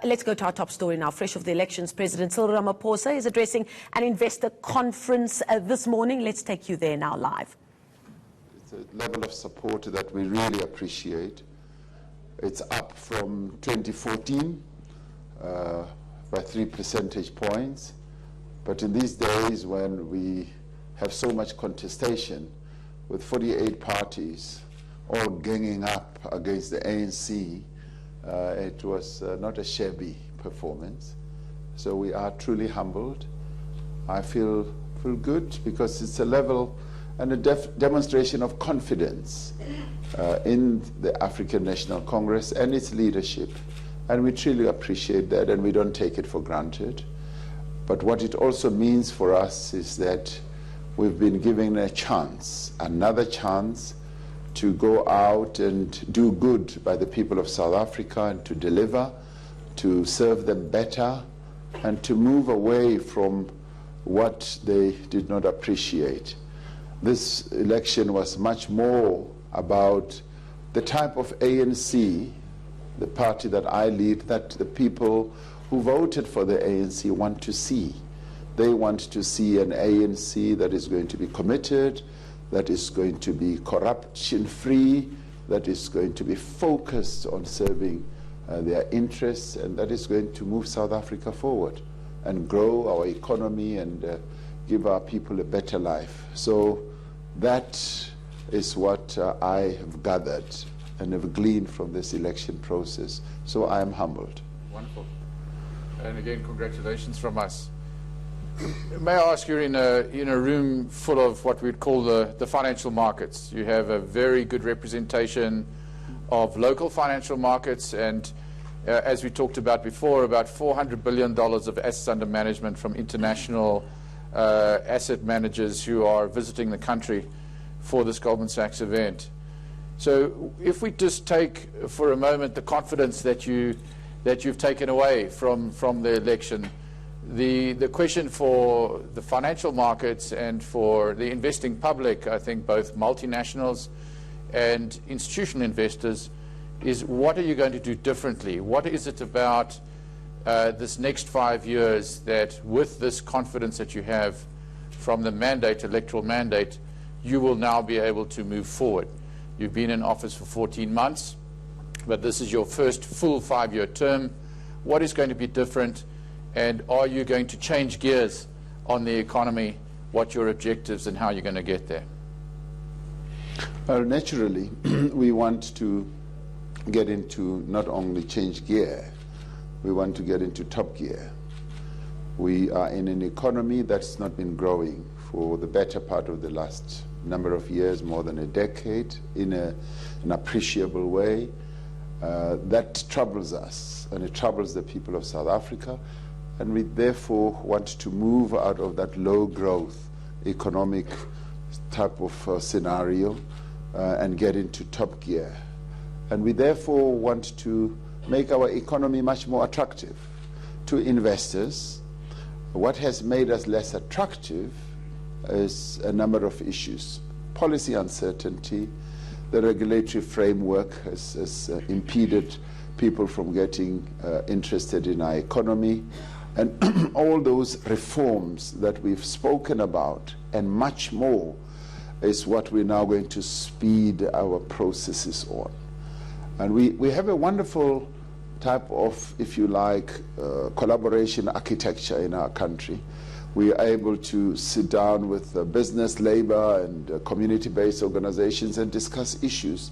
Let's go to our top story now. Fresh off the elections, President Cyril Ramaphosa is addressing an investor conference this morning. Let's take you there now live. It's a level of support that we really appreciate. It's up from 2014 by 3 percentage points. But in these days when we have so much contestation with 48 parties all ganging up against the ANC, it was not a shabby performance. So we are truly humbled. I feel good because it's a level and a demonstration of confidence in the African National Congress and its leadership. And we truly appreciate that, and we don't take it for granted. But what it also means for us is that we've been given a chance, another chance, to go out and do good by the people of South Africa and to deliver, to serve them better, and to move away from what they did not appreciate. This election was much more about the type of ANC, the party that I lead, that the people who voted for the ANC want to see. They want to see an ANC that is going to be committed, that is going to be corruption-free, that is going to be focused on serving their interests, and that is going to move South Africa forward and grow our economy and give our people a better life. So that is what I have gathered and have gleaned from this election process. So I am humbled. Wonderful. And again, congratulations from us. May I ask you, in a room full of what we'd call the financial markets, you have a very good representation of local financial markets, and as we talked about before, about $400 billion of assets under management from international asset managers who are visiting the country for this Goldman Sachs event. So if we just take for a moment the confidence that you've taken away from the election, the question for the financial markets and for the investing public, I think both multinationals and institutional investors, is what are you going to do differently? What is it about this next 5 years that, with this confidence that you have from the mandate, electoral mandate, you will now be able to move forward? You've been in office for 14 months, but this is your first full 5-year term. What is going to be different? And are you going to change gears on the economy? What your objectives and how you're going to get there? Well, naturally, we want to get into not only change gear, we want to get into top gear. We are in an economy that's not been growing for the better part of the last number of years, more than a decade, in an appreciable way. That troubles us, and it troubles the people of South Africa. And we therefore want to move out of that low growth economic type of scenario and get into top gear. And we therefore want to make our economy much more attractive to investors. What has made us less attractive is a number of issues. Policy uncertainty, the regulatory framework has impeded people from getting interested in our economy. And all those reforms that we've spoken about and much more is what we're now going to speed our processes on. And we have a wonderful type of, if you like, collaboration architecture in our country. We are able to sit down with business, labor, and community-based organizations and discuss issues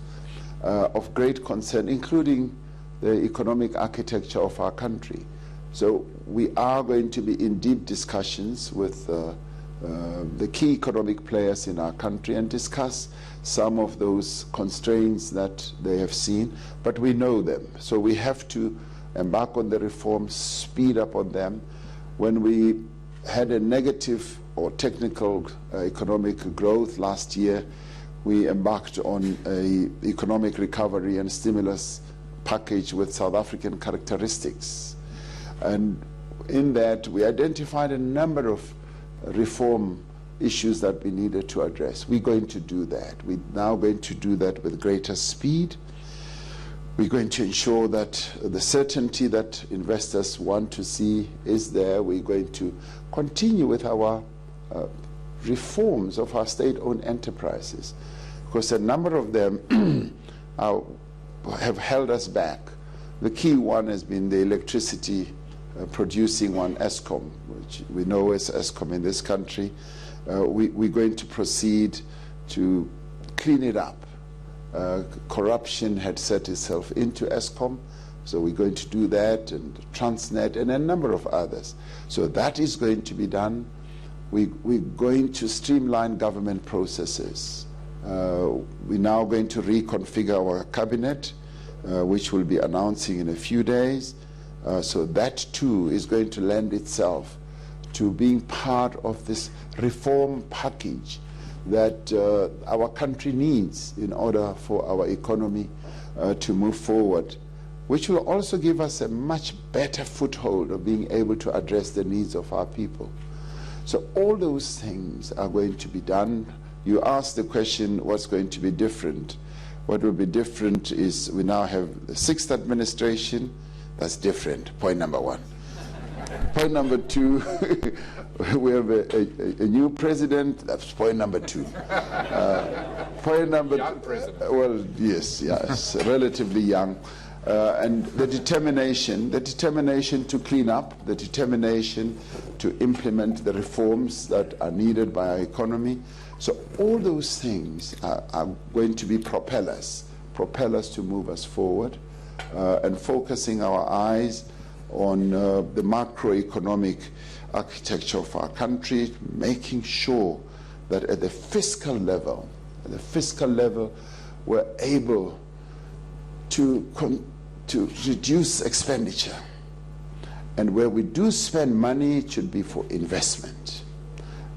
of great concern, including the economic architecture of our country. So we are going to be in deep discussions with the key economic players in our country and discuss some of those constraints that they have seen, but we know them. So we have to embark on the reforms, speed up on them. When we had a negative or technical economic growth last year, we embarked on an economic recovery and stimulus package with South African characteristics. And in that, we identified a number of reform issues that we needed to address. We're going to do that. We're now going to do that with greater speed. We're going to ensure that the certainty that investors want to see is there. We're going to continue with our reforms of our state-owned enterprises, because a number of them have held us back. The key one has been the electricity producing one, Eskom, which we know as Eskom in this country. We're going to proceed to clean it up. Corruption had set itself into Eskom, so we're going to do that, and Transnet, and a number of others. So that is going to be done. We're going to streamline government processes. We're now going to reconfigure our cabinet, which we'll be announcing in a few days. So that too is going to lend itself to being part of this reform package that our country needs in order for our economy to move forward, which will also give us a much better foothold of being able to address the needs of our people. So all those things are going to be done. You asked the question, what's going to be different? What will be different is we now have the sixth administration. That's different, point number one. Point number two, we have a new president. That's point number two. Point number young president. Well, yes, relatively young. And the determination to clean up, the determination to implement the reforms that are needed by our economy. So all those things are going to be propellers to move us forward, and focusing our eyes on the macroeconomic architecture of our country, making sure that at the fiscal level, we're able to reduce expenditure. And where we do spend money, it should be for investment.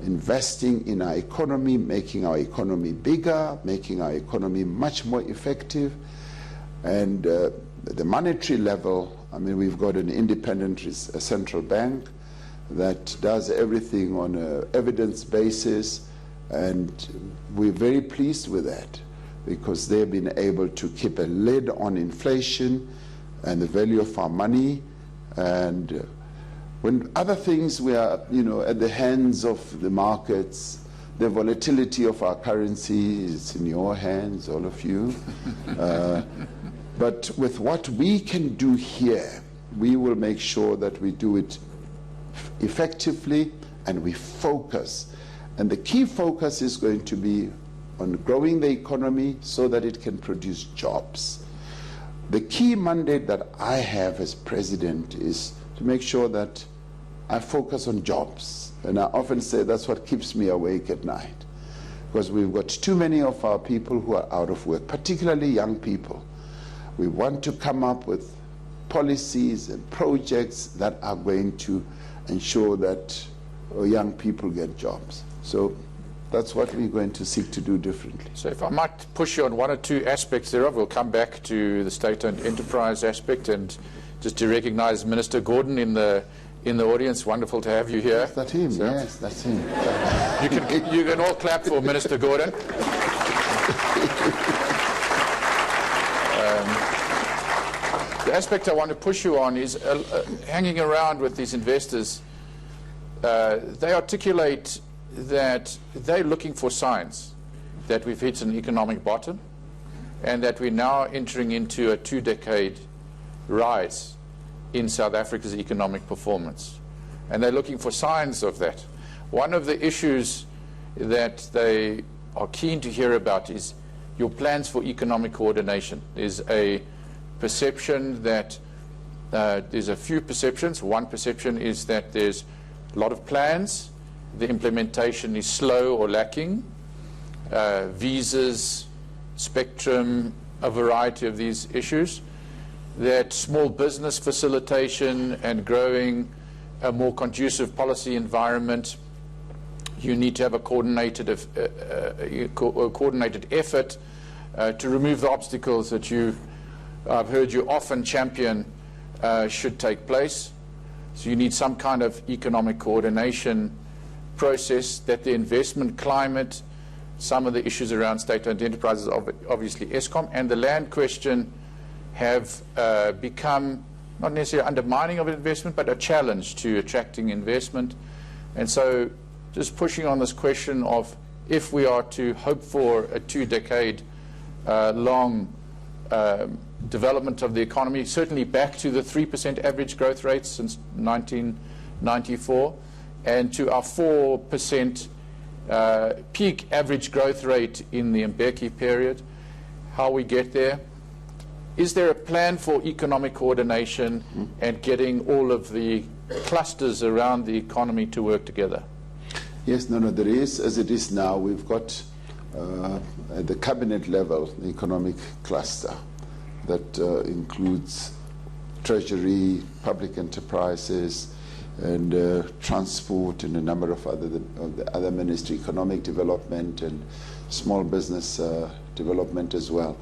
Investing in our economy, making our economy bigger, making our economy much more effective. And the monetary level, I mean, we've got an independent central bank that does everything on an evidence basis, and we're very pleased with that, because they've been able to keep a lid on inflation and the value of our money. And when other things were, at the hands of the markets, the volatility of our currency is in your hands, all of you. But with what we can do here, we will make sure that we do it effectively and we focus. And the key focus is going to be on growing the economy so that it can produce jobs. The key mandate that I have as president is to make sure that I focus on jobs. And I often say that's what keeps me awake at night, because we've got too many of our people who are out of work, particularly young people. We want to come up with policies and projects that are going to ensure that young people get jobs. So that's what we're going to seek to do differently. So if I might push you on one or two aspects thereof, we'll come back to the state-owned enterprise aspect, and just to recognize Minister Gordon in the audience. Wonderful to have you here. That's him, so, yes, that's him. You can all clap for Minister Gordon. The aspect I want to push you on is hanging around with these investors. They articulate that they're looking for signs that we've hit an economic bottom and that we're now entering into a 2-decade rise in South Africa's economic performance. And they're looking for signs of that. One of the issues that they are keen to hear about is your plans for economic coordination. There's a perception that there's a few perceptions. One perception is that there's a lot of plans, the implementation is slow or lacking. Visas, spectrum, a variety of these issues. That small business facilitation and growing a more conducive policy environment, you need to have a coordinated effort to remove the obstacles that I've heard you often champion should take place. So you need some kind of economic coordination process, that the investment climate, some of the issues around state-owned enterprises, obviously Eskom, and the land question have become not necessarily undermining of investment, but a challenge to attracting investment. And so just pushing on this question of if we are to hope for a 2-decade long development of the economy, certainly back to the 3% average growth rate since 1994, and to our 4% peak average growth rate in the Mbeki period, how we get there. Is there a plan for economic coordination and getting all of the clusters around the economy to work together? Yes, no, there is. As it is now, we've got at the cabinet level the economic cluster that includes treasury, public enterprises, and transport, and a number of other ministry, economic development and small business development as well.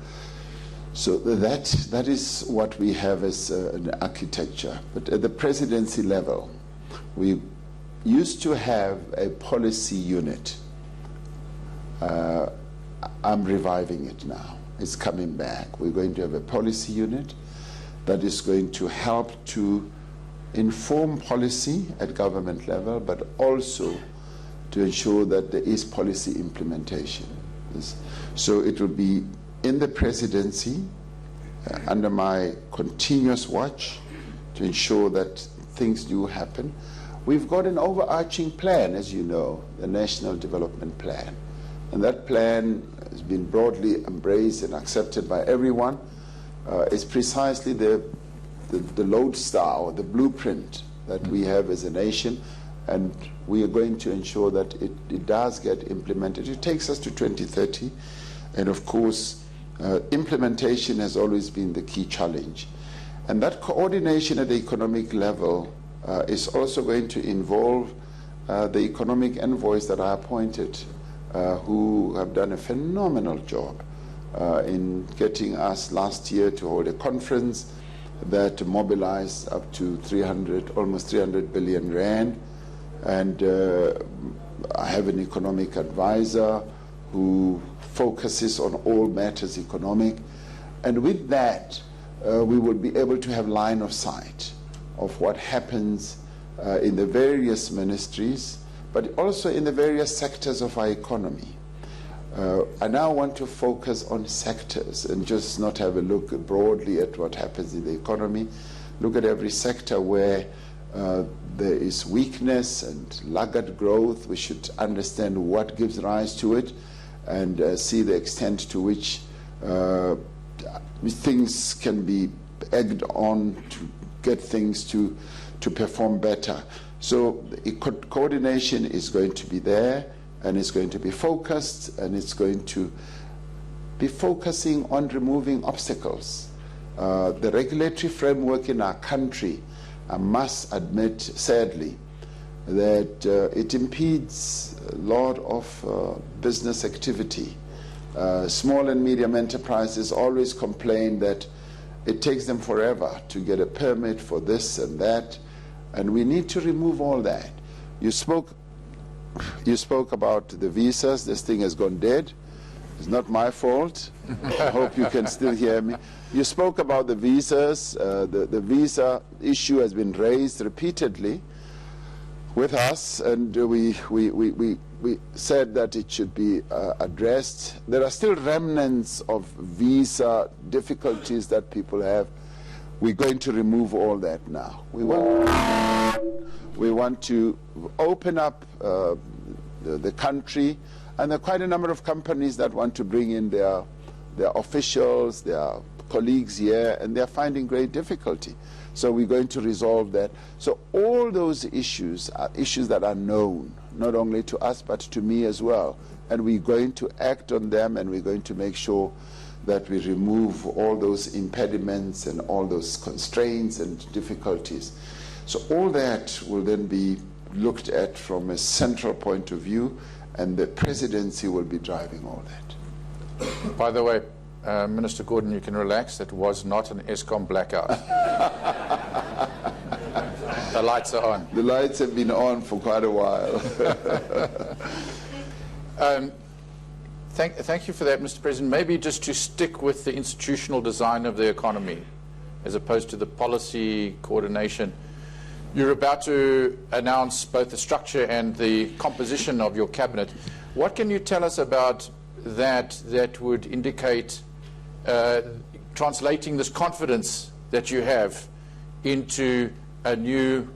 So that is what we have as an architecture. But at the presidency level, we used to have a policy unit. I'm reviving it now. It's coming back. We're going to have a policy unit that is going to help to inform policy at government level, but also to ensure that there is policy implementation. So it will be in the presidency, under my continuous watch, to ensure that things do happen. We've got an overarching plan, as you know, the National Development Plan. And that plan has been broadly embraced and accepted by everyone. It's precisely the lodestar, or the blueprint that we have as a nation, and we are going to ensure that it does get implemented. It takes us to 2030, and of course, implementation has always been the key challenge. And that coordination at the economic level is also going to involve the economic envoys that are appointed, who have done a phenomenal job in getting us last year to hold a conference that mobilized up to almost 300 billion rand. And I have an economic advisor who focuses on all matters economic. And with that, we will be able to have line of sight of what happens in the various ministries, but also in the various sectors of our economy. I now want to focus on sectors and just not have a look broadly at what happens in the economy. Look at every sector where there is weakness and laggard growth. We should understand what gives rise to it and see the extent to which things can be egged on to get things to perform better. So coordination is going to be there, and it's going to be focused, and it's going to be focusing on removing obstacles. The regulatory framework in our country, I must admit, sadly, that it impedes a lot of business activity. Small and medium enterprises always complain that it takes them forever to get a permit for this and that, and we need to remove all that. You spoke about the visas. This thing has gone dead. It's not my fault. I hope you can still hear me. You spoke about the visas. The visa issue has been raised repeatedly with us, and we said that it should be addressed. There are still remnants of visa difficulties that people have. We're going to remove all that now. We want to open up the country, and there are quite a number of companies that want to bring in their officials, their colleagues here, and they're finding great difficulty. So we're going to resolve that. So all those issues are issues that are known, not only to us, but to me as well. And we're going to act on them, and we're going to make sure that we remove all those impediments and all those constraints and difficulties. So all that will then be looked at from a central point of view, and the presidency will be driving all that. By the way, Minister Gordon, you can relax. That was not an Eskom blackout. The lights are on. The lights have been on for quite a while. Thank you for that, Mr. President. Maybe just to stick with the institutional design of the economy as opposed to the policy coordination. You're about to announce both the structure and the composition of your cabinet. What can you tell us about that would indicate translating this confidence that you have into a new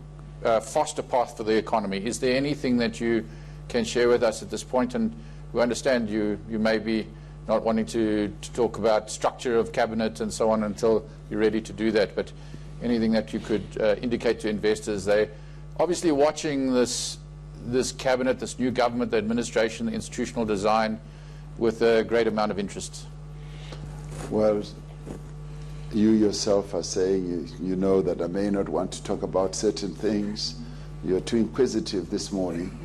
faster path for the economy? Is there anything that you can share with us at this point? And we understand you may be not wanting to talk about structure of cabinet and so on until you're ready to do that, but anything that you could indicate to investors? They're obviously watching this cabinet, this new government, the administration, the institutional design with a great amount of interest. Well, you yourself are saying you know that I may not want to talk about certain things. You're too inquisitive this morning.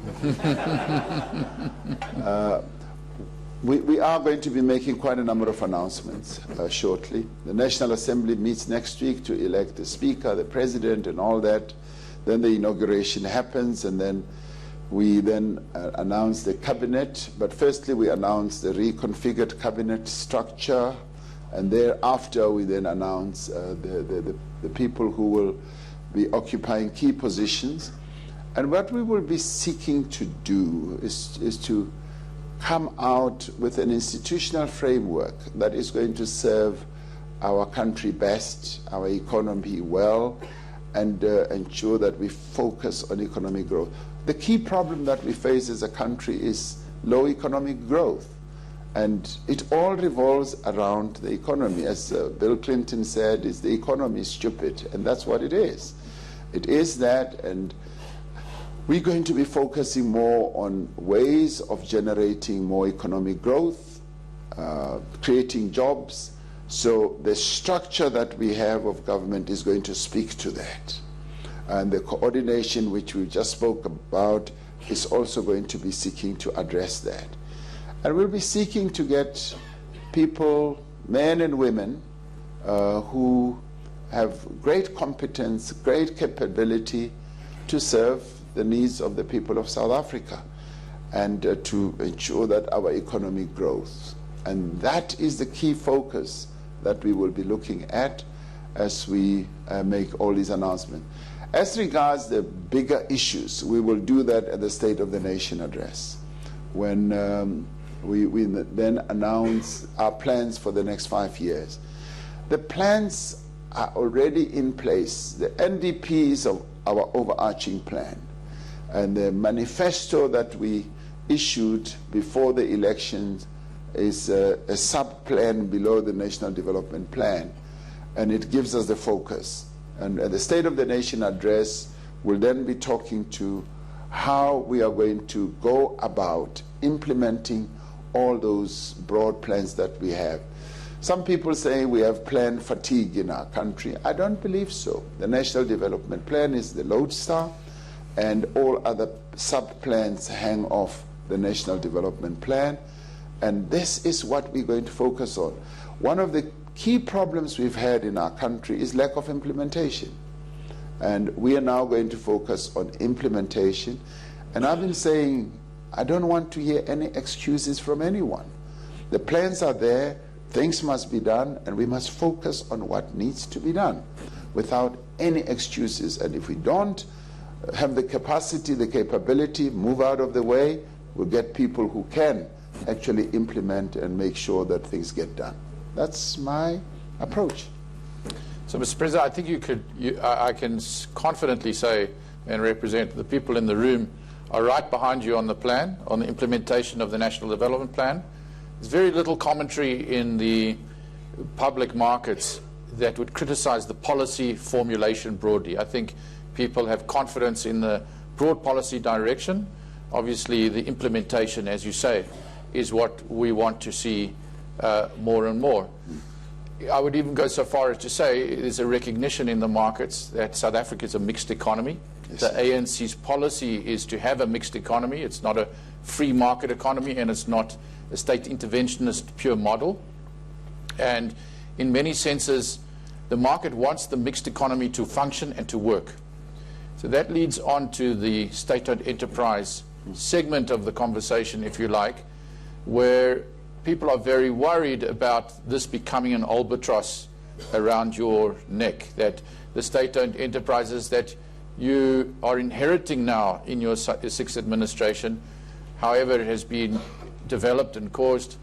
We are going to be making quite a number of announcements shortly. The National Assembly meets next week to elect the Speaker, the President, and all that. Then the inauguration happens, and then we announce the Cabinet. But firstly, we announce the reconfigured Cabinet structure, and thereafter we then announce the people who will be occupying key positions. And what we will be seeking to do is to come out with an institutional framework that is going to serve our country best, our economy well, and ensure that we focus on economic growth. The key problem that we face as a country is low economic growth, and it all revolves around the economy. As Bill Clinton said, is the economy stupid, and that's what it is. It is that, and we're going to be focusing more on ways of generating more economic growth, creating jobs. So the structure that we have of government is going to speak to that. And the coordination which we just spoke about is also going to be seeking to address that. And we'll be seeking to get people, men and women, who have great competence, great capability to serve the needs of the people of South Africa and to ensure that our economy grows. And that is the key focus that we will be looking at as we make all these announcements. As regards the bigger issues, we will do that at the State of the Nation address, when we then announce our plans for the next 5 years. The plans are already in place. The NDP is of our overarching plan. And the manifesto that we issued before the elections is a sub-plan below the National Development Plan, and it gives us the focus. And the State of the Nation address will then be talking to how we are going to go about implementing all those broad plans that we have. Some people say we have plan fatigue in our country. I don't believe so. The National Development Plan is the lodestar, and all other sub-plans hang off the National Development Plan. And this is what we're going to focus on. One of the key problems we've had in our country is lack of implementation. And we are now going to focus on implementation. And I've been saying, I don't want to hear any excuses from anyone. The plans are there, things must be done, and we must focus on what needs to be done without any excuses. And if we don't have the capacity, the capability, move out of the way, we'll get people who can actually implement and make sure that things get done. That's my approach. So, Mr. President, I think I can confidently say and represent the people in the room are right behind you on the plan, on the implementation of the National Development Plan. There's very little commentary in the public markets that would criticize the policy formulation broadly. I think people have confidence in the broad policy direction. Obviously, the implementation, as you say, is what we want to see more and more. I would even go so far as to say there's a recognition in the markets that South Africa is a mixed economy. Yes. The ANC's policy is to have a mixed economy. It's not a free market economy, and it's not a state interventionist pure model. And in many senses, the market wants the mixed economy to function and to work. So that leads on to the state-owned enterprise segment of the conversation, if you like, where people are very worried about this becoming an albatross around your neck, that the state-owned enterprises that you are inheriting now in your sixth administration, however it has been developed and caused,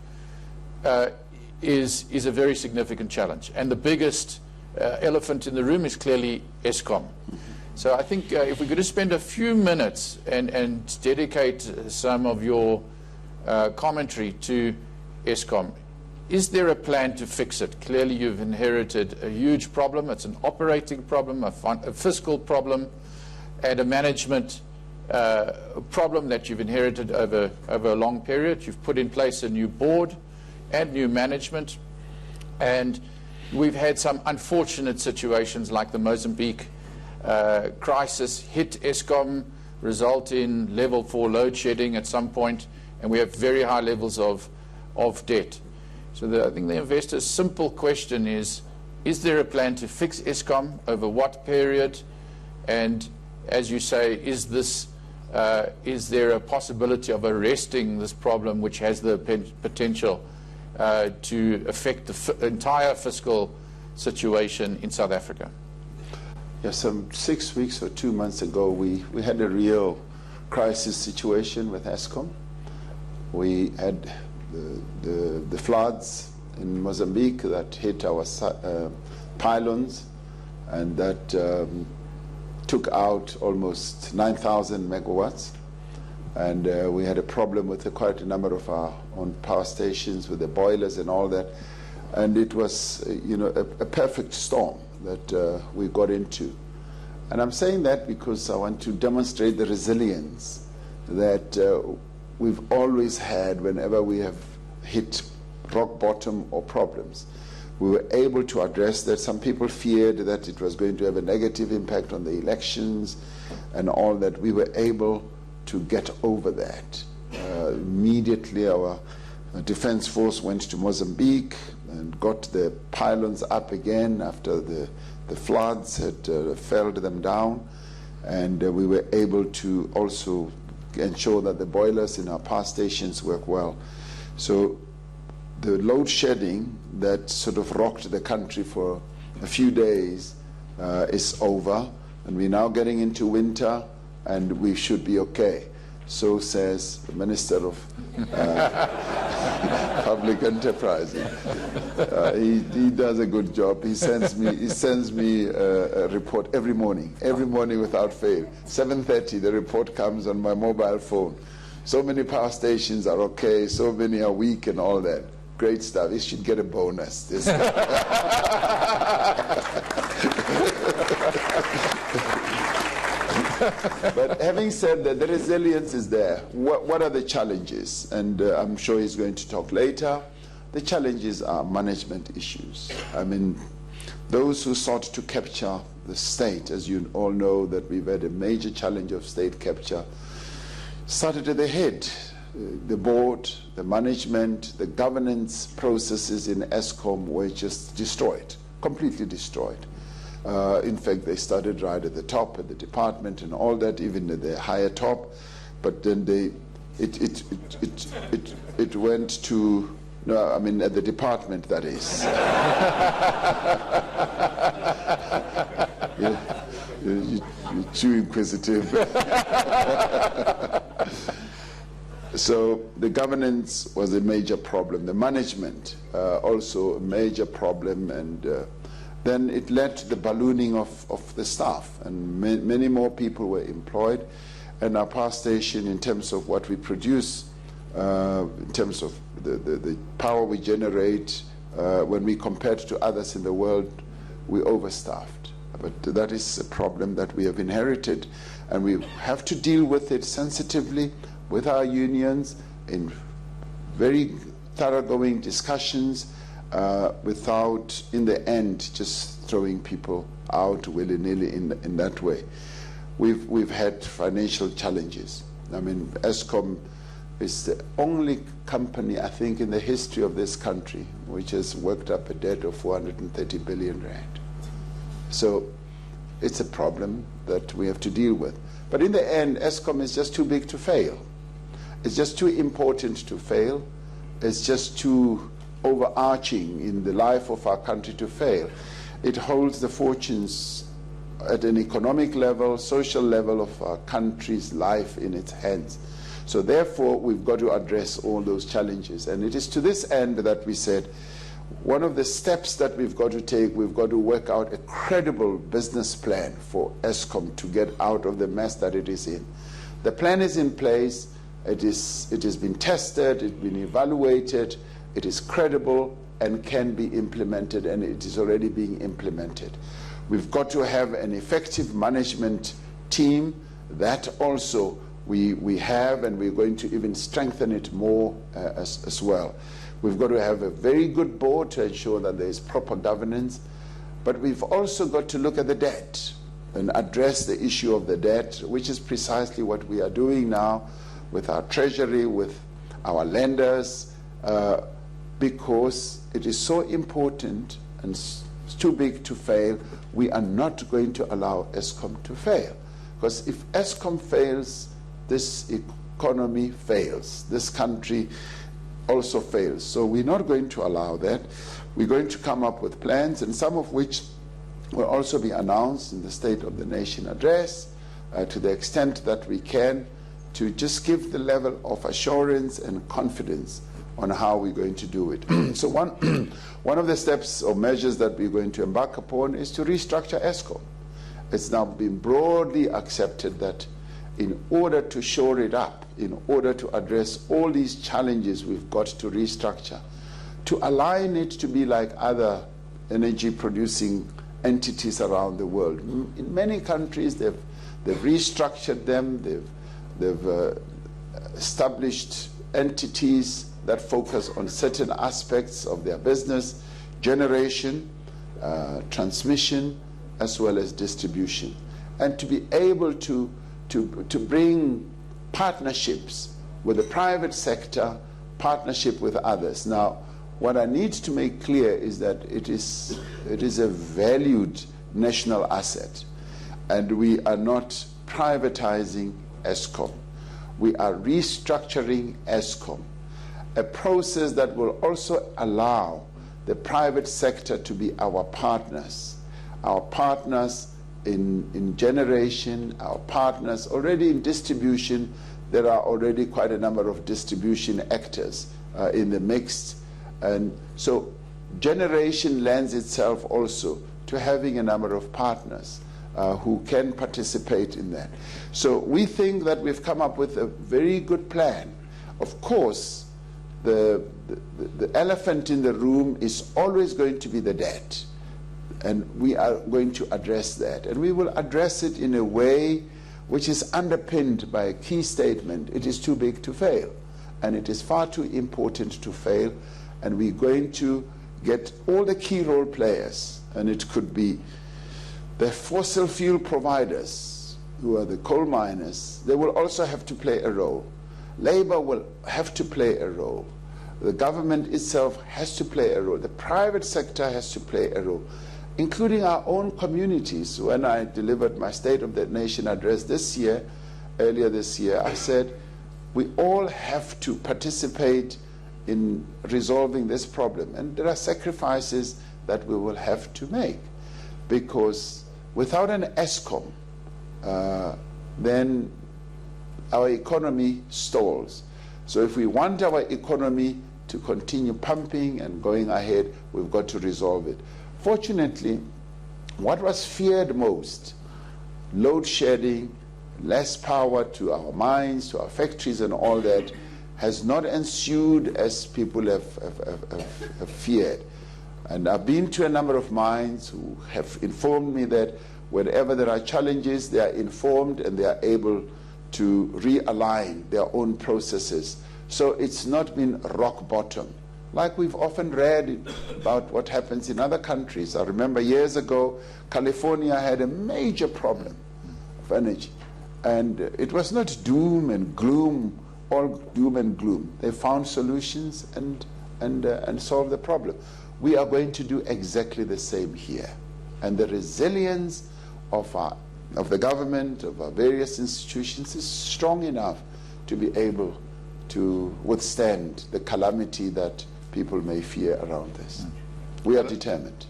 is a very significant challenge. And the biggest elephant in the room is clearly Eskom. So I think if we could just spend a few minutes and dedicate some of your commentary to Eskom. Is there a plan to fix it? Clearly you've inherited a huge problem. It's an operating problem, a fiscal problem, and a management problem that you've inherited over a long period. You've put in place a new board and new management, and we've had some unfortunate situations like the Mozambique crisis hit Eskom, result in level 4 load shedding at some point, and we have very high levels of debt. So I think the investor's simple question is there a plan to fix Eskom, over what period, and as you say, is there a possibility of arresting this problem, which has the potential to affect the entire fiscal situation in South Africa? Yeah, some 6 weeks or 2 months ago, we had a real crisis situation with Eskom. We had the floods in Mozambique that hit our pylons, and that took out almost 9,000 megawatts. And we had a problem with quite a number of our own power stations with the boilers and all that. And it was, a perfect storm that we got into. And I'm saying that because I want to demonstrate the resilience that we've always had whenever we have hit rock bottom or problems. We were able to address that. Some people feared that it was going to have a negative impact on the elections and all that. We were able to get over that. Immediately our defense force went to Mozambique and got the pylons up again after the floods had felled them down, and we were able to also ensure that the boilers in our power stations work well. So the load shedding that sort of rocked the country for a few days is over, and we're now getting into winter, and we should be okay. So says the Minister of Public Enterprising. He does a good job. He sends me a report every morning without fail. 7:30, the report comes on my mobile phone. So many power stations are okay, so many are weak and all that. Great stuff. He should get a bonus. This But having said that, the resilience is there. What are the challenges? And I'm sure he's going to talk later. The challenges are management issues. I mean, those who sought to capture the state, as you all know, that we've had a major challenge of state capture, started at the head. The board, the management, the governance processes in Eskom were just destroyed, completely destroyed. In fact, they started right at the top, at the department and all that, even at the higher top. But then it went to, no, I mean at the department, that is. You're too inquisitive. So the governance was a major problem. The management also a major problem, and then it led to the ballooning of the staff, and many more people were employed. And our power station, in terms of what we produce, in terms of the power we generate, when we compared to others in the world, we overstaffed. But that is a problem that we have inherited, and we have to deal with it sensitively with our unions in very thoroughgoing discussions, without, in the end, just throwing people out willy-nilly in that way. We've had financial challenges. I mean, Eskom is the only company, I think, in the history of this country which has worked up a debt of 430 billion rand. So it's a problem that we have to deal with. But in the end, Eskom is just too big to fail. It's just too important to fail. is just too overarching in the life of our country to fail. It holds the fortunes at an economic level, social level of our country's life in its hands. So therefore, we've got to address all those challenges. And it is to this end that we said, one of the steps that we've got to take, we've got to work out a credible business plan for Eskom to get out of the mess that it is in. The plan is in place, it has been tested, it's been evaluated, it is credible and can be implemented, and it is already being implemented. We've got to have an effective management team that also we have, and we're going to even strengthen it more as well. We've got to have a very good board to ensure that there is proper governance, but we've also got to look at the debt and address the issue of the debt, which is precisely what we are doing now with our treasury, with our lenders, because it is so important and it's too big to fail. We are not going to allow Eskom to fail, because if Eskom fails, this economy fails. This country also fails. So we're not going to allow that. We're going to come up with plans, and some of which will also be announced in the State of the Nation address, to the extent that we can, to just give the level of assurance and confidence on how we're going to do it. So one of the steps or measures that we're going to embark upon is to restructure Eskom. It's now been broadly accepted that in order to shore it up, in order to address all these challenges, we've got to restructure, to align it to be like other energy-producing entities around the world. In many countries, they've restructured them, they've established entities that focus on certain aspects of their business, generation, transmission, as well as distribution. And to be able to bring partnerships with the private sector, partnership with others. Now, what I need to make clear is that it is a valued national asset, and we are not privatizing Eskom. We are restructuring Eskom, a process that will also allow the private sector to be our partners in generation, our partners already in distribution. There are already quite a number of distribution actors in the mix. And so generation lends itself also to having a number of partners who can participate in that. So we think that we've come up with a very good plan. Of course, the elephant in the room is always going to be the debt. And we are going to address that. And we will address it in a way which is underpinned by a key statement: it is too big to fail. And it is far too important to fail. And we're going to get all the key role players, and it could be the fossil fuel providers, who are the coal miners. They will also have to play a role. Labor will have to play a role. The government itself has to play a role. The private sector has to play a role, including our own communities. When I delivered my State of the Nation address earlier this year, I said we all have to participate in resolving this problem. And there are sacrifices that we will have to make, because without an Eskom, then our economy stalls. So if we want our economy to continue pumping and going ahead, we've got to resolve it. Fortunately, what was feared most, load shedding, less power to our mines, to our factories and all that, has not ensued as people have feared. And I've been to a number of mines who have informed me that whenever there are challenges, they are informed and they are able to realign their own processes. So it's not been rock bottom, like we've often read about what happens in other countries. I remember years ago, California had a major problem of energy. And it was not doom and gloom, all doom and gloom. They found solutions and solved the problem. We are going to do exactly the same here. And the resilience of the government, of our various institutions, is strong enough to be able to withstand the calamity that people may fear around this. We are determined.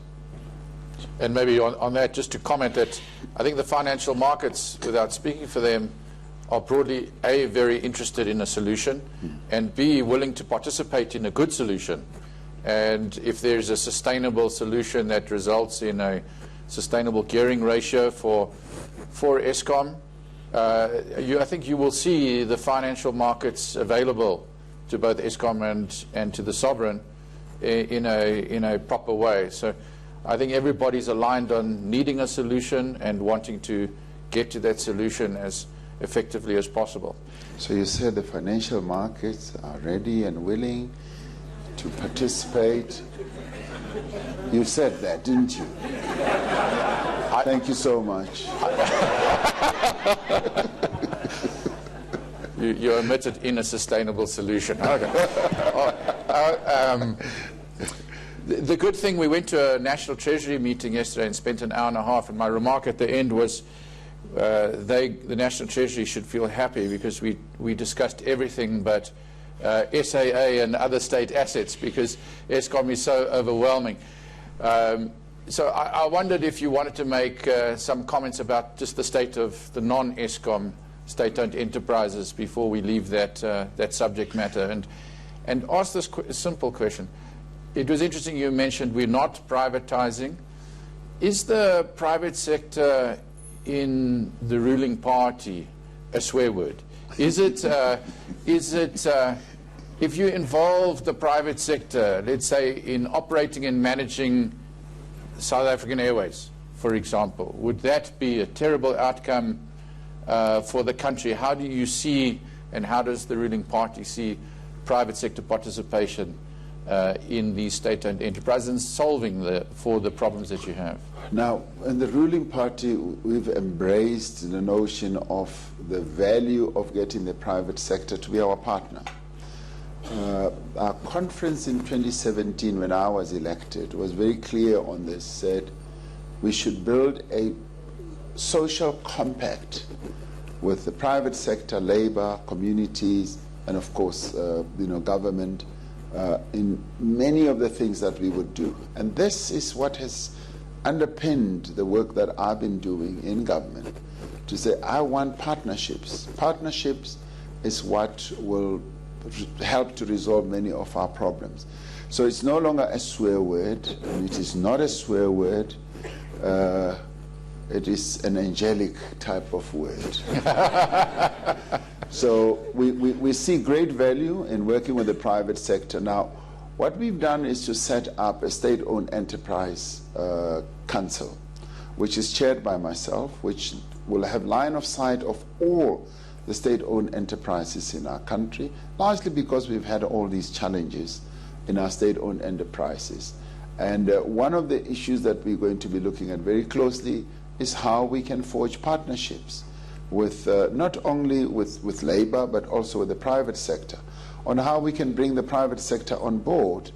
And maybe on that, just to comment that I think the financial markets, without speaking for them, are broadly, A, very interested in a solution, and B, willing to participate in a good solution. And if there's a sustainable solution that results in a sustainable gearing ratio for Eskom, I think you will see the financial markets available to both Eskom and to the sovereign in a proper way. So I think everybody's aligned on needing a solution and wanting to get to that solution as effectively as possible. So you said the financial markets are ready and willing to participate. You said that, didn't you? Thank you so much. You omitted in a sustainable solution. Okay. The good thing, we went to a National Treasury meeting yesterday and spent an hour and a half, and my remark at the end was the National Treasury should feel happy because we discussed everything but SAA and other state assets because Eskom is so overwhelming. So I wondered if you wanted to make some comments about just the state of the non-Eskom state-owned enterprises before we leave that subject matter, and ask this simple question. It was interesting you mentioned we're not privatizing. Is the private sector in the ruling party a swear word? Is it if you involve the private sector, let's say in operating and managing South African Airways, for example, would that be a terrible outcome for the country? How do you see, and how does the ruling party see private sector participation in these state-owned enterprises and solving for the problems that you have? Now, in the ruling party, we've embraced the notion of the value of getting the private sector to be our partner. Our conference in 2017, when I was elected, was very clear on this, said we should build a social compact with the private sector, labor, communities, and of course, government, in many of the things that we would do. And this is what has underpinned the work that I've been doing in government, to say I want partnerships. Partnerships is what will help to resolve many of our problems. So it's no longer a swear word, and it is not a swear word. It is an angelic type of word. So we see great value in working with the private sector. Now, what we've done is to set up a state-owned enterprise council, which is chaired by myself, which will have line of sight of all the state-owned enterprises in our country, largely because we've had all these challenges in our state-owned enterprises. And one of the issues that we're going to be looking at very closely is how we can forge partnerships with not only with labor, but also with the private sector, on how we can bring the private sector on board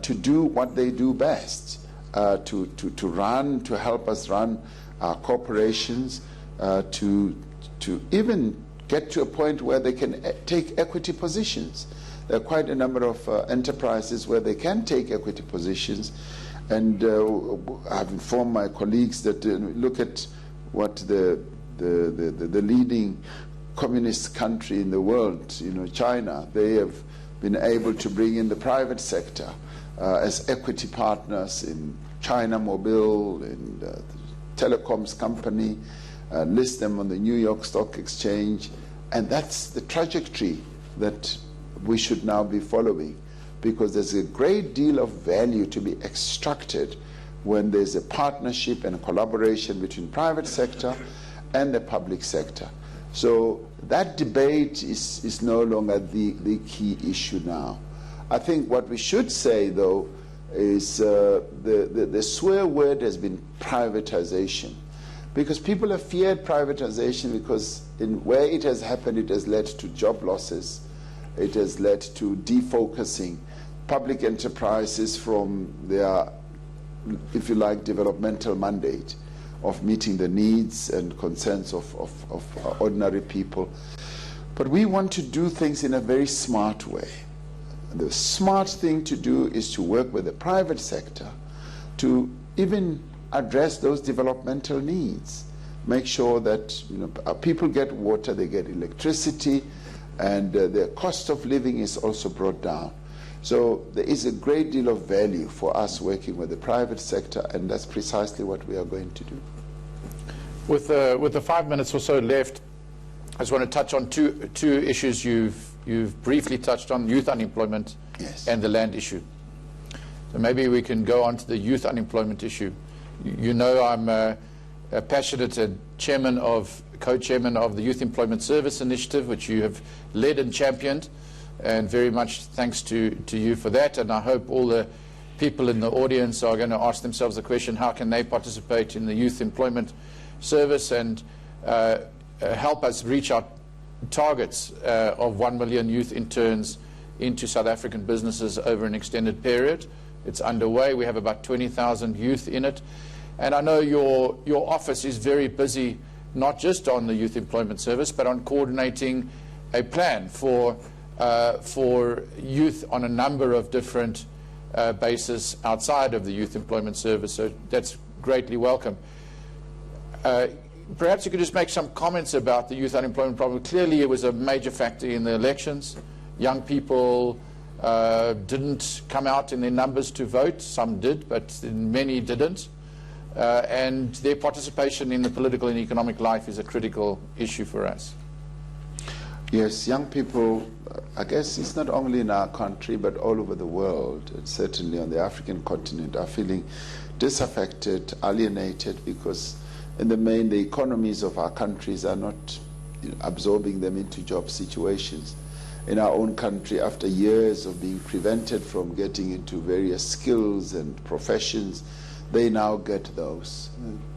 to do what they do best, to help us run our corporations, to even get to a point where they can take equity positions. There are quite a number of enterprises where they can take equity positions, and I've informed my colleagues that look at what the leading communist country in the world, China, they have been able to bring in the private sector as equity partners in China Mobile, in the telecoms company, list them on the New York Stock Exchange, and that's the trajectory that we should now be following, because there's a great deal of value to be extracted when there's a partnership and a collaboration between private sector and the public sector. So that debate is no longer the key issue now. I think what we should say, though, is the swear word has been privatization, because people have feared privatization because where it has happened, it has led to job losses. It has led to defocusing public enterprises from their, if you like, developmental mandate of meeting the needs and concerns of ordinary people. But we want to do things in a very smart way. The smart thing to do is to work with the private sector to even address those developmental needs. Make sure that people get water, they get electricity, and their cost of living is also brought down. So there is a great deal of value for us working with the private sector, and that's precisely what we are going to do. With the 5 minutes or so left, I just want to touch on two issues you've briefly touched on: youth unemployment, yes, and the land issue. So maybe we can go on to the youth unemployment issue. You know, I'm a passionate co-chairman of the Youth Employment Service Initiative, which you have led and championed, and very much thanks to you for that. And I hope all the people in the audience are going to ask themselves the question, how can they participate in the Youth Employment Service and help us reach our targets of 1 million youth interns into South African businesses over an extended period. It's underway. We have about 20,000 youth in it. And I know your office is very busy, not just on the Youth Employment Service, but on coordinating a plan for youth on a number of different bases outside of the Youth Employment Service. So that's greatly welcome. Perhaps you could just make some comments about the youth unemployment problem. Clearly it was a major factor in the elections. Young people didn't come out in their numbers to vote. Some did, but many didn't. And their participation in the political and economic life is a critical issue for us. Yes, young people, I guess it's not only in our country, but all over the world, and certainly on the African continent, are feeling disaffected, alienated, because in the main, the economies of our countries are not absorbing them into job situations. In our own country, after years of being prevented from getting into various skills and professions, they now get those.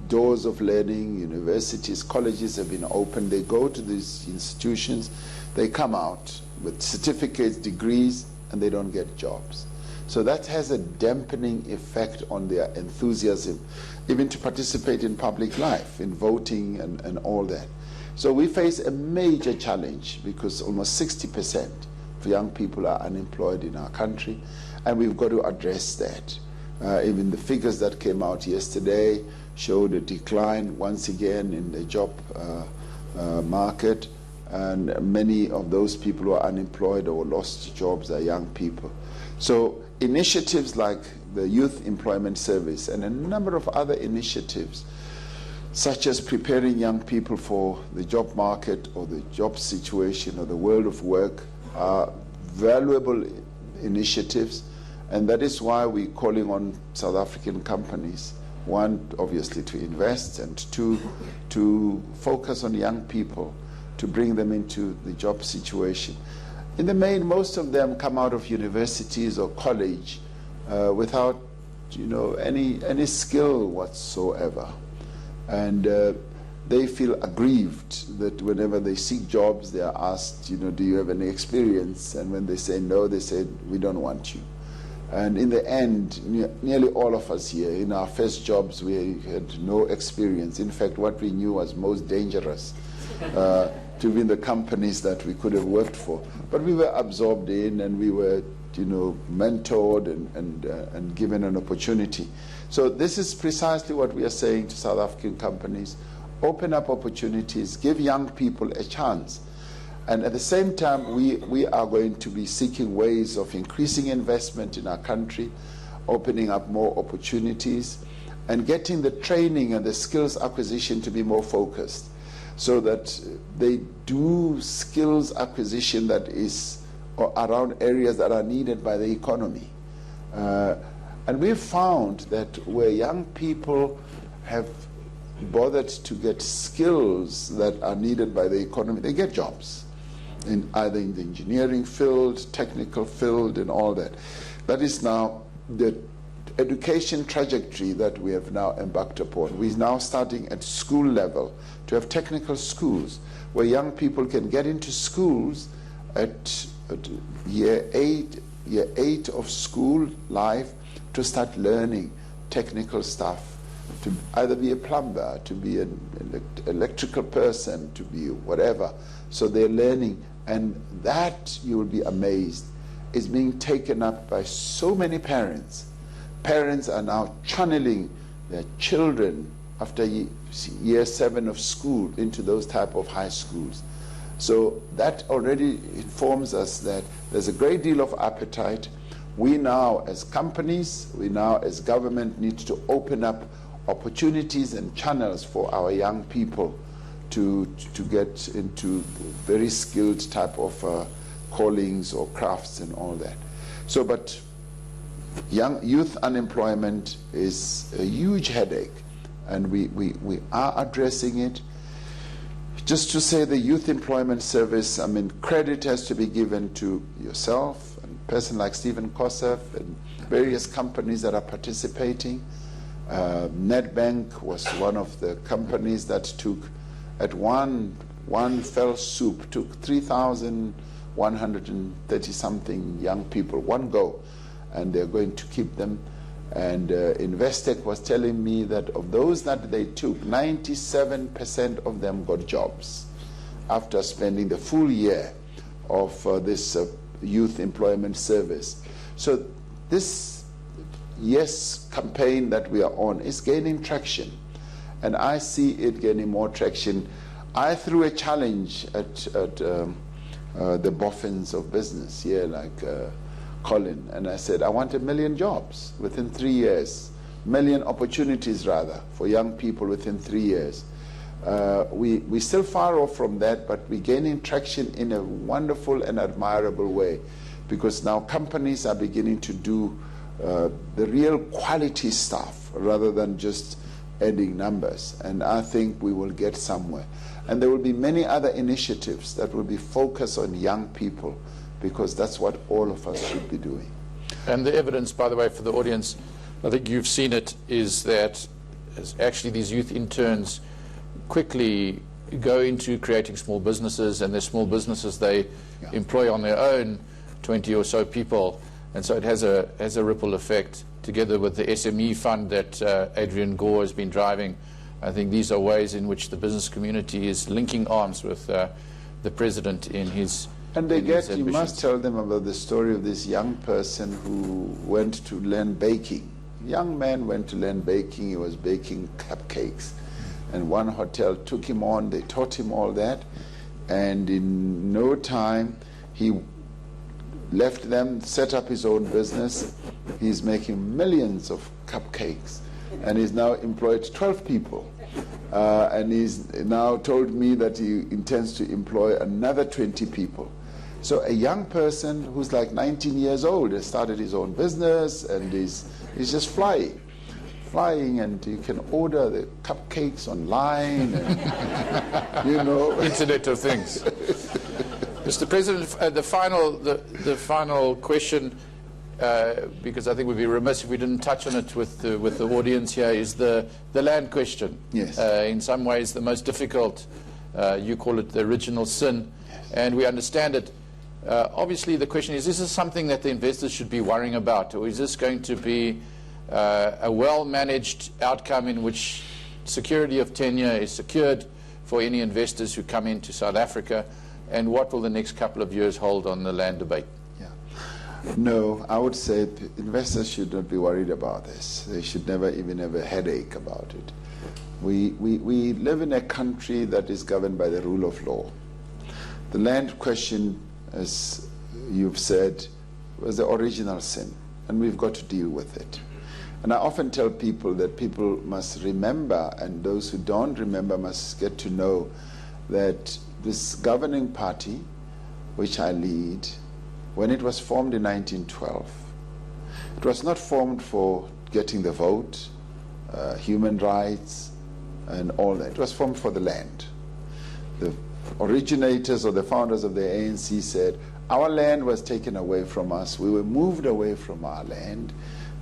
Doors of learning, universities, colleges have been opened. They go to these institutions, they come out with certificates, degrees, and they don't get jobs. So that has a dampening effect on their enthusiasm, even to participate in public life, in voting and all that. So we face a major challenge because almost 60% of young people are unemployed in our country, and we've got to address that. Even the figures that came out yesterday showed a decline once again in the job market, and many of those people who are unemployed or lost jobs are young people. So initiatives like the Youth Employment Service and a number of other initiatives, such as preparing young people for the job market or the job situation or the world of work, are valuable initiatives. And that is why we're calling on South African companies, one, obviously to invest, and two, to focus on young people, to bring them into the job situation. In the main, most of them come out of universities or college without any skill whatsoever. And they feel aggrieved that whenever they seek jobs, they are asked, do you have any experience? And when they say no, they say, we don't want you. And in the end, nearly all of us here, in our first jobs, we had no experience. In fact, what we knew was most dangerous to be in the companies that we could have worked for. But we were absorbed in, and we were, mentored and given an opportunity. So this is precisely what we are saying to South African companies. Open up opportunities, give young people a chance. And at the same time, we are going to be seeking ways of increasing investment in our country, opening up more opportunities, and getting the training and the skills acquisition to be more focused, so that they do skills acquisition that is around areas that are needed by the economy. And we've found that where young people have bothered to get skills that are needed by the economy, they get jobs, either in the engineering field, technical field, and all that. That is now the education trajectory that we have now embarked upon. We're now starting at school level to have technical schools where young people can get into schools at year 8 of school life to start learning technical stuff, to either be a plumber, to be an electrical person, to be whatever. So they're learning, and that, you will be amazed, is being taken up by so many parents. Parents are now channeling their children after year 7 of school into those type of high schools. So that already informs us that there's a great deal of appetite. We now as companies, we now as government need to open up opportunities and channels for our young people to get into very skilled type of callings or crafts and all that. So, but youth unemployment is a huge headache, and we are addressing it. Just to say, the Youth Employment Service, I mean, credit has to be given to yourself and a person like Stephen Kosef and various companies that are participating. Nedbank was one of the companies that took, at one fell swoop, took 3,130 something young people, one go, and they're going to keep them. And Investec was telling me that of those that they took, 97% of them got jobs after spending the full year of this Youth Employment Service. So this Yes campaign that we are on is gaining traction, and I see it gaining more traction. I threw a challenge at the boffins of business here, like Colin, and I said, I want 1 million jobs within 3 years, 1 million opportunities rather, for young people within 3 years. We're still far off from that, but we're gaining traction in a wonderful and admirable way, because now companies are beginning to do the real quality stuff rather than just adding numbers, and I think we will get somewhere. And there will be many other initiatives that will be focused on young people, because that's what all of us should be doing. And the evidence, by the way, for the audience, I think you've seen it, is that actually these youth interns quickly go into creating small businesses, and their small businesses they employ on their own 20 or so people. And so it has a ripple effect, together with the SME fund that Adrian Gore has been driving. I think these are ways in which the business community is linking arms with the president in his And they get, you must tell them about the story of this young person who went to learn baking. Young man went to learn baking. He was baking cupcakes. And one hotel took him on. They taught him all that. And in no time, he left them, set up his own business. He's making millions of cupcakes, and he's now employed 12 people. And he's now told me that he intends to employ another 20 people. So a young person who's like 19 years old has started his own business, and he's just flying, and you can order the cupcakes online, and, you know. Internet of Things. Mr. President, the final question, because I think we'd be remiss if we didn't touch on it with the audience here, is the land question. Yes. In some ways, the most difficult. You call it the original sin, yes. And we understand it. Obviously, the question is this something that the investors should be worrying about, or is this going to be a well-managed outcome in which security of tenure is secured for any investors who come into South Africa? And what will the next couple of years hold on the land debate? Yeah. No, I would say investors should not be worried about this. They should never even have a headache about it. We live in a country that is governed by the rule of law. The land question, as you've said, was the original sin, and we've got to deal with it. And I often tell people that people must remember, and those who don't remember must get to know, that this governing party, which I lead, when it was formed in 1912, it was not formed for getting the vote, human rights, and all that. It was formed for the land. The originators or the founders of the ANC said, our land was taken away from us. We were moved away from our land.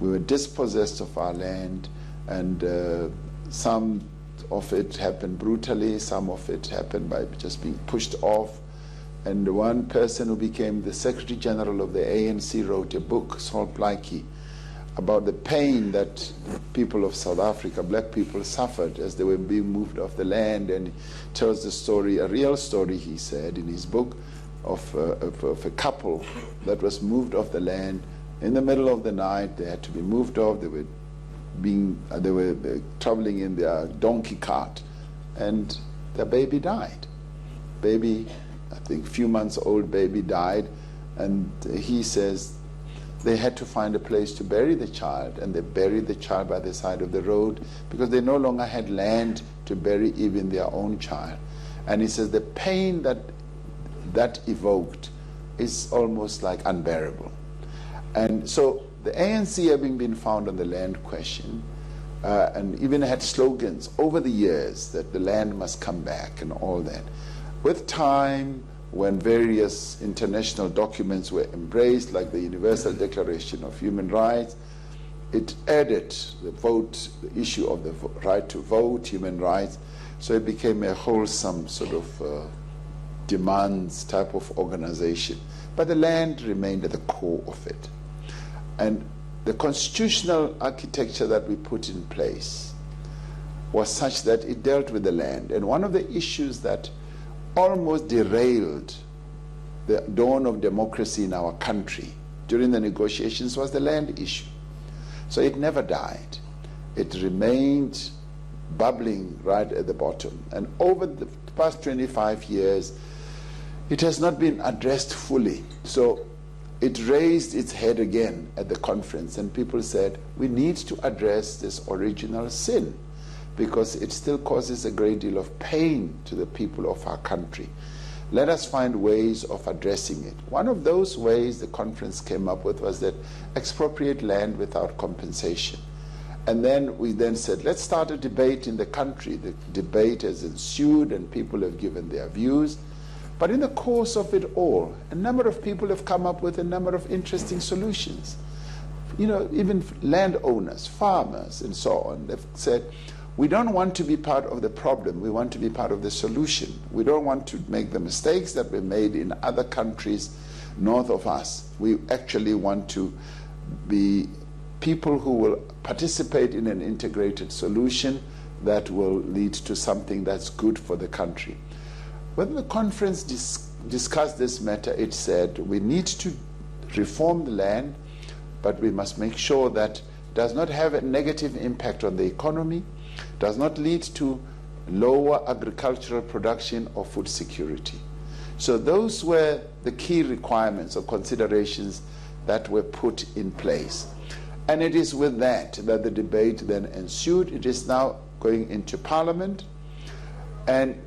We were dispossessed of our land, and some of it happened brutally, some of it happened by just being pushed off. And one person who became the Secretary General of the ANC wrote a book, Saul Blaikie, about the pain that people of South Africa, black people, suffered as they were being moved off the land. And he tells the story, a real story, he said in his book, of a couple that was moved off the land in the middle of the night. They had to be moved off. They were traveling in their donkey cart, and their baby died. Baby, I think, few months old baby died, and he says they had to find a place to bury the child, and they buried the child by the side of the road because they no longer had land to bury even their own child. And he says the pain that evoked is almost like unbearable. And so the ANC, having been found on the land question, and even had slogans over the years that the land must come back and all that. With time, when various international documents were embraced, like the Universal Declaration of Human Rights, it added the issue of the right to vote, human rights, so it became a wholesome sort of demands type of organization. But the land remained at the core of it. And the constitutional architecture that we put in place was such that it dealt with the land. And one of the issues that almost derailed the dawn of democracy in our country during the negotiations was the land issue. So it never died. It remained bubbling right at the bottom. And over the past 25 years, it has not been addressed fully. So it raised its head again at the conference, and people said, we need to address this original sin because it still causes a great deal of pain to the people of our country. Let us find ways of addressing it. One of those ways the conference came up with was that expropriate land without compensation. And then we then said, let's start a debate in the country. The debate has ensued and people have given their views. But in the course of it all, a number of people have come up with a number of interesting solutions. You know, even landowners, farmers, and so on, they've said, we don't want to be part of the problem, we want to be part of the solution. We don't want to make the mistakes that were made in other countries north of us. We actually want to be people who will participate in an integrated solution that will lead to something that's good for the country. When the conference discussed this matter, it said we need to reform the land, but we must make sure that it does not have a negative impact on the economy, does not lead to lower agricultural production or food security. So those were the key requirements or considerations that were put in place. And it is with that the debate then ensued. It is now going into Parliament, and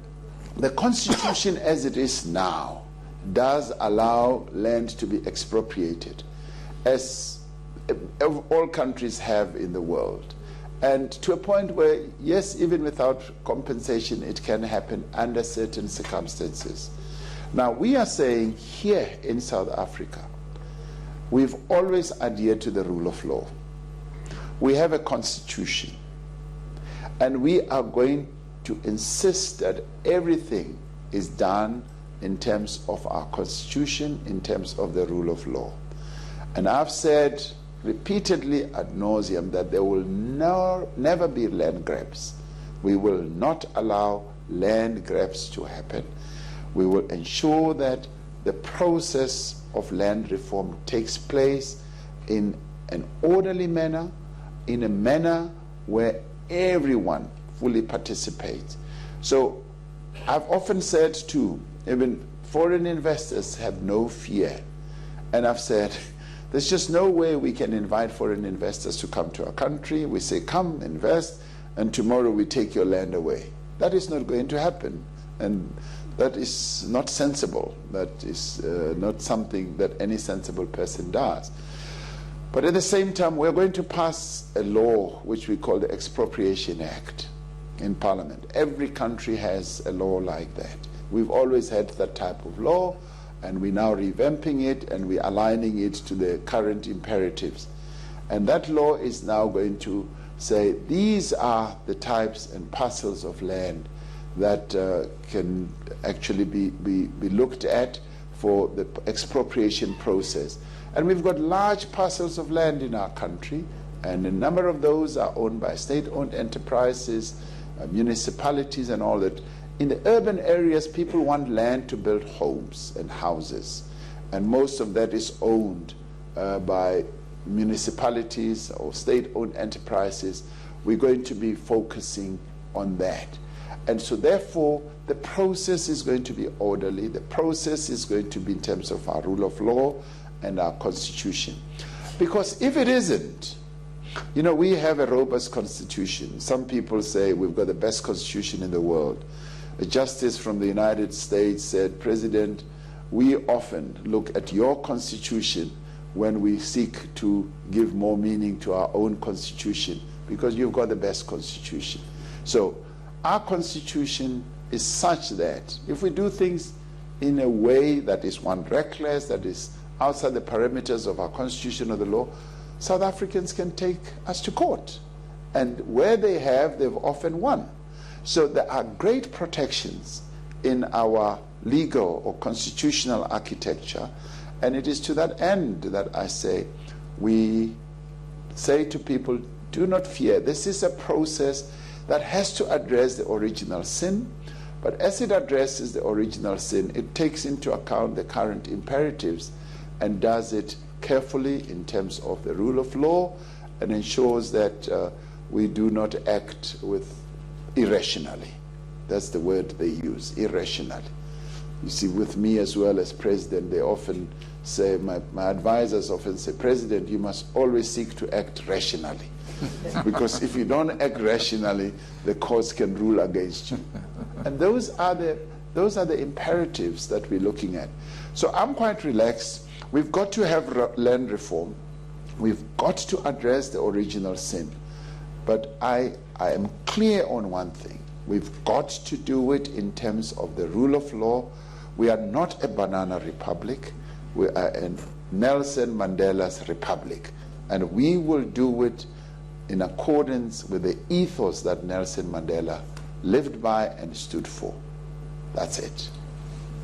the Constitution as it is now does allow land to be expropriated, as all countries have in the world. And to a point where, yes, even without compensation, it can happen under certain circumstances. Now, we are saying here in South Africa, we've always adhered to the rule of law. We have a constitution, and we are going to insist that everything is done in terms of our constitution, in terms of the rule of law. And I've said repeatedly ad nauseum that there will never be land grabs. We will not allow land grabs to happen. We will ensure that the process of land reform takes place in an orderly manner, in a manner where everyone fully participates. So I've often said too, even foreign investors have no fear. And I've said, there's just no way we can invite foreign investors to come to our country. We say, come, invest, and tomorrow we take your land away. That is not going to happen. And that is not sensible. That is not something that any sensible person does. But at the same time, we're going to pass a law which we call the Expropriation Act in Parliament. Every country has a law like that. We've always had that type of law, and we're now revamping it and we're aligning it to the current imperatives. And that law is now going to say these are the types and parcels of land that can actually be looked at for the expropriation process. And we've got large parcels of land in our country, and a number of those are owned by state-owned enterprises, municipalities and all that. In the urban areas, people want land to build homes and houses, and most of that is owned by municipalities or state-owned enterprises. We're going to be focusing on that. And so therefore, the process is going to be orderly. The process is going to be in terms of our rule of law and our constitution. Because if it isn't, you know, we have a robust constitution. Some people say we've got the best constitution in the world. A justice from the United States said, President, we often look at your constitution when we seek to give more meaning to our own constitution, because you've got the best constitution. So our constitution is such that if we do things in a way that is one reckless, that is outside the parameters of our constitution or the law, South Africans can take us to court. And where they have, they've often won. So there are great protections in our legal or constitutional architecture, and it is to that end that I say, we say to people, do not fear. This is a process that has to address the original sin, but as it addresses the original sin, it takes into account the current imperatives and does it carefully in terms of the rule of law, and ensures that we do not act with irrationally. That's the word they use, irrationally. You see, with me as well as president, they often say, my advisors often say, President, you must always seek to act rationally. Because if you don't act rationally, the courts can rule against you. And those are the imperatives that we're looking at. So I'm quite relaxed. We've got to have land reform. We've got to address the original sin. But I am clear on one thing. We've got to do it in terms of the rule of law. We are not a banana republic. We are in Nelson Mandela's republic. And we will do it in accordance with the ethos that Nelson Mandela lived by and stood for. That's it.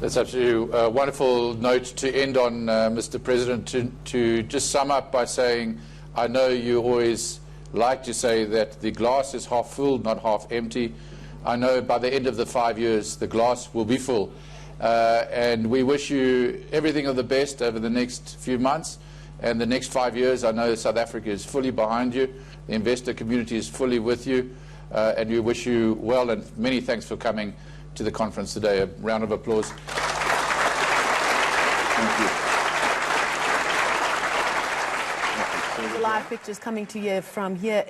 That's absolutely a wonderful note to end on, Mr. President, to just sum up by saying, I know you always like to say that the glass is half full, not half empty. I know by the end of the 5 years, the glass will be full. And we wish you everything of the best over the next few months. And the next 5 years, I know South Africa is fully behind you. The investor community is fully with you. And we wish you well, and many thanks for coming to the conference today. A round of applause. Thank you. The live pictures coming to you from here.